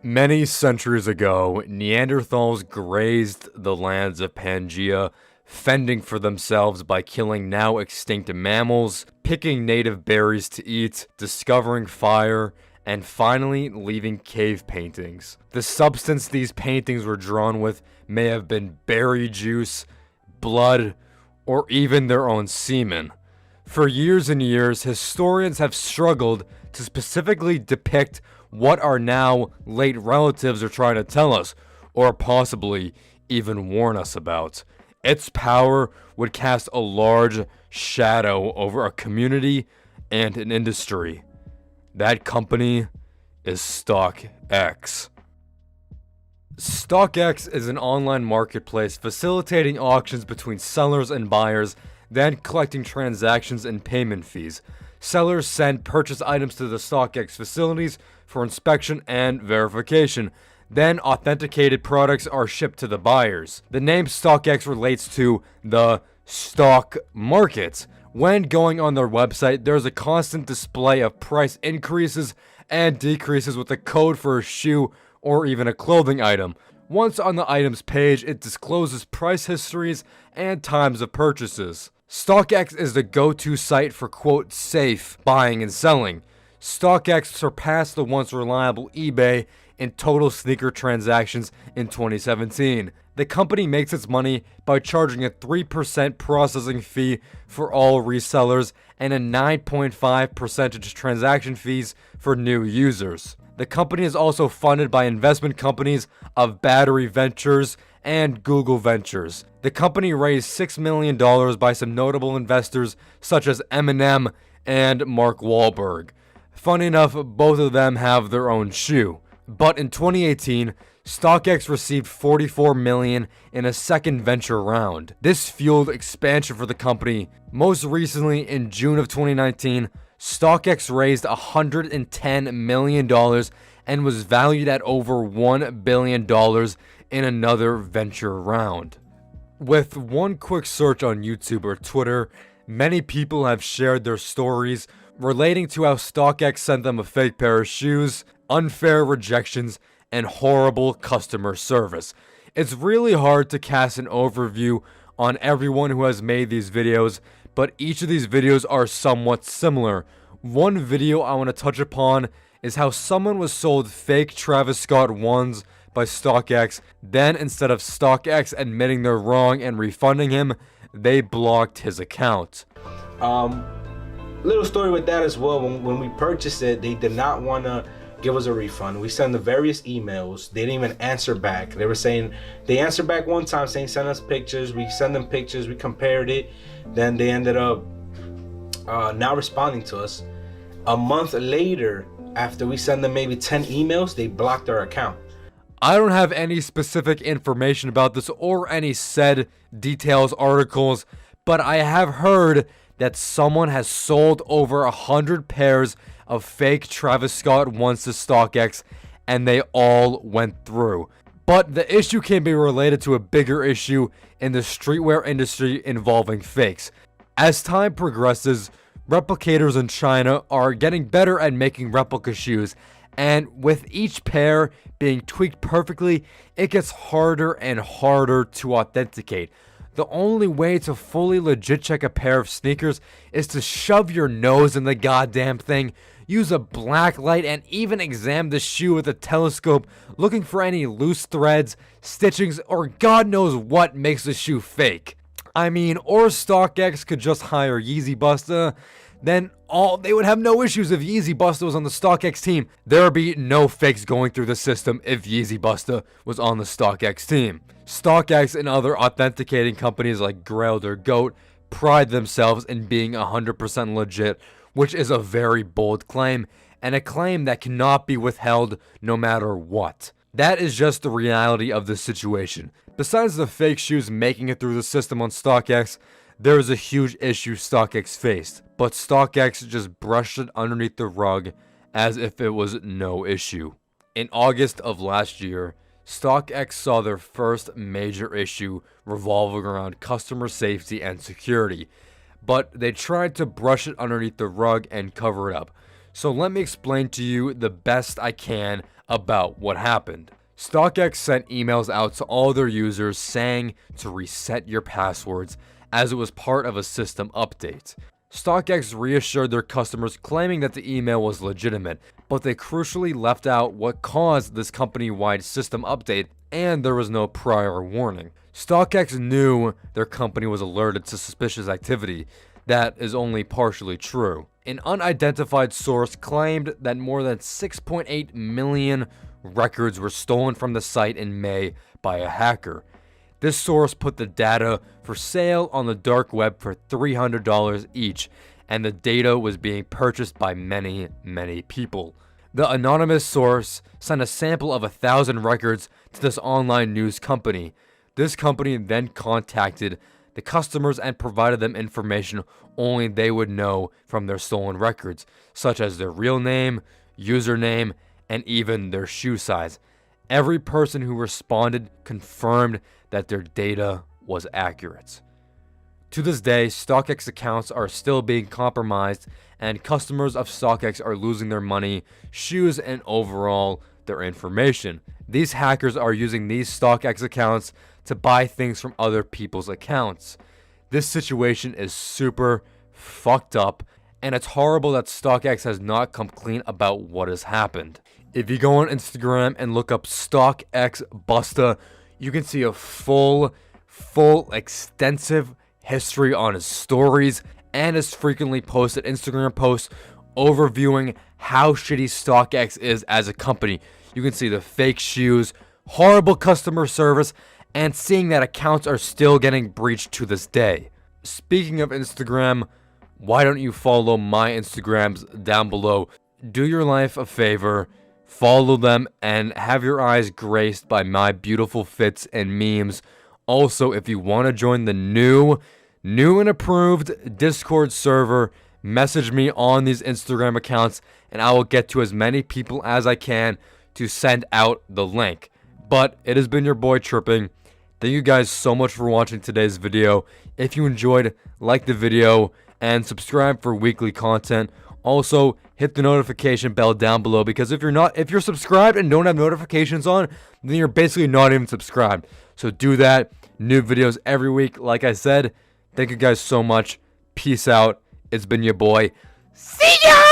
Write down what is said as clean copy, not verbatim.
Many centuries ago, Neanderthals grazed the lands of Pangaea, fending for themselves by killing now extinct mammals, picking native berries to eat, discovering fire, and finally leaving cave paintings. The substance these paintings were drawn with may have been berry juice, blood, or even their own semen. For years and years, historians have struggled to specifically depict what our now late relatives are trying to tell us, or possibly even warn us about. Its power would cast a large shadow over a community and an industry. That company is StockX. StockX is an online marketplace facilitating auctions between sellers and buyers, then collecting transactions and payment fees. Sellers send purchase items to the StockX facilities for inspection and verification. Then authenticated products are shipped to the buyers. The name StockX relates to the stock market. When going on their website, there's a constant display of price increases and decreases with a code for a shoe or even a clothing item. Once on the item's page, it discloses price histories and times of purchases. StockX is the go-to site for quote safe buying and selling. StockX surpassed the once reliable eBay in total sneaker transactions in 2017. The company makes its money by charging a 3% processing fee for all resellers and a 9.5% transaction fees for new users. The company is also funded by investment companies of Battery Ventures and Google Ventures. The company raised $6 million by some notable investors such as Eminem and Mark Wahlberg. Funny enough, both of them have their own shoe. But in 2018, StockX received $44 million in a second venture round. This fueled expansion for the company. Most recently, in June of 2019, StockX raised $110 million and was valued at over $1 billion in another venture round. With one quick search on YouTube or Twitter, many people have shared their stories relating to how StockX sent them a fake pair of shoes, unfair rejections, and horrible customer service. It's really hard to cast an overview on everyone who has made these videos, but each of these videos are somewhat similar. One video I want to touch upon is how someone was sold fake Travis Scott 1s by StockX, then instead of StockX admitting they're wrong and refunding him, they blocked his account. Little story with that as well. When we purchased it, they did not want to give us a refund. We sent the various emails. They didn't even answer back. They were saying, they answered back one time saying send us pictures. We send them pictures. We compared it. Then they ended up not responding to us. A month later, after we send them maybe 10 emails, they blocked our account. I don't have any specific information about this or any said details articles, but I have heard that someone has sold over 100 pairs of fake Travis Scott 1s to StockX, and they all went through. But the issue can be related to a bigger issue in the streetwear industry involving fakes. As time progresses, replicators in China are getting better at making replica shoes, and with each pair being tweaked perfectly, it gets harder and harder to authenticate. The only way to fully legit check a pair of sneakers is to shove your nose in the goddamn thing, use a black light, and even examine the shoe with a telescope, looking for any loose threads, stitchings, or God knows what makes the shoe fake. I mean, or StockX could just hire Yeezy Busta, then they would have no issues if Yeezy Busta was on the StockX team. There would be no fakes going through the system if Yeezy Busta was on the StockX team. StockX and other authenticating companies like Grailed or Goat pride themselves in being 100% legit, which is a very bold claim, and a claim that cannot be withheld no matter what. That is just the reality of the situation. Besides the fake shoes making it through the system on StockX, there is a huge issue StockX faced, but StockX just brushed it underneath the rug as if it was no issue. In August of last year, StockX saw their first major issue revolving around customer safety and security, but they tried to brush it underneath the rug and cover it up. So let me explain to you the best I can about what happened. StockX sent emails out to all their users saying to reset your passwords as it was part of a system update. StockX reassured their customers, claiming that the email was legitimate, but they crucially left out what caused this company-wide system update, and there was no prior warning. StockX knew their company was alerted to suspicious activity. That is only partially true. An unidentified source claimed that more than 6.8 million records were stolen from the site in May by a hacker. This source put the data for sale on the dark web for $300 each, and the data was being purchased by many, many people. The anonymous source sent a sample of 1,000 records to this online news company. This company then contacted the customers and provided them information only they would know from their stolen records, such as their real name, username, and even their shoe size. Every person who responded confirmed that their data was accurate. To this day, StockX accounts are still being compromised, and customers of StockX are losing their money, shoes, and overall their information. These hackers are using these StockX accounts to buy things from other people's accounts. This situation is super fucked up, and it's horrible that StockX has not come clean about what has happened. If you go on Instagram and look up StockX Busta, you can see a full extensive history on his stories and his frequently posted Instagram posts overviewing how shitty StockX is as a company. You can see the fake shoes, horrible customer service, and seeing that accounts are still getting breached to this day. Speaking of Instagram, why don't you follow my Instagrams down below? Do your life a favor, follow them, and have your eyes graced by my beautiful fits and memes. Also, if you want to join the new and approved Discord server, message me on these Instagram accounts, and I will get to as many people as I can to send out the link. But it has been your boy Tripping. Thank you guys so much for watching today's video. If you enjoyed, like the video and subscribe for weekly content. Also, hit the notification bell down below, because if you're subscribed and don't have notifications on, then you're basically not even subscribed. So do that. New videos every week. Like I said, thank you guys so much. Peace out. It's been your boy. See ya!